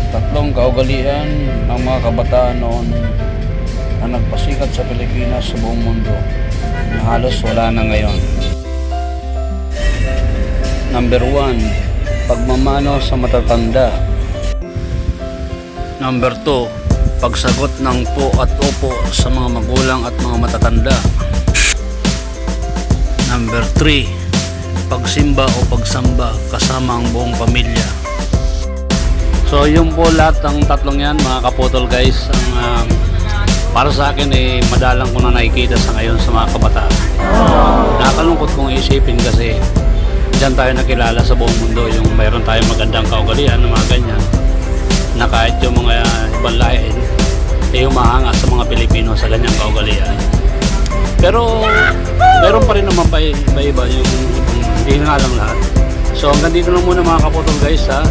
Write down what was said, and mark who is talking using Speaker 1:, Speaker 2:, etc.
Speaker 1: Tatlong kaugalian ng mga kabataan noon na nagpasikat sa Pilipinas sa buong mundo na halos wala na ngayon. Number 1, pagmamano sa matatanda. Number 2, pagsagot ng po at opo sa mga magulang at mga matatanda. Number 3, pagsimba o pagsamba kasama ang buong pamilya. So yun po lahat ng tatlong yan mga kaputol guys, ang para sa akin madalang ko na nakikita sa ngayon sa mga kabataan. Nakakalungkot kong isipin kasi diyan tayo nakilala sa buong mundo, yung mayroon tayong magandang kaugalian ng mga ganyan, na kahit yung mga ibang lahi humahanga sa mga Pilipino sa ganyang kaugalian. Pero meron pa rin naman iba-iba yung hindi nga lang lahat. So hanggang dito lang muna mga kaputol guys ha.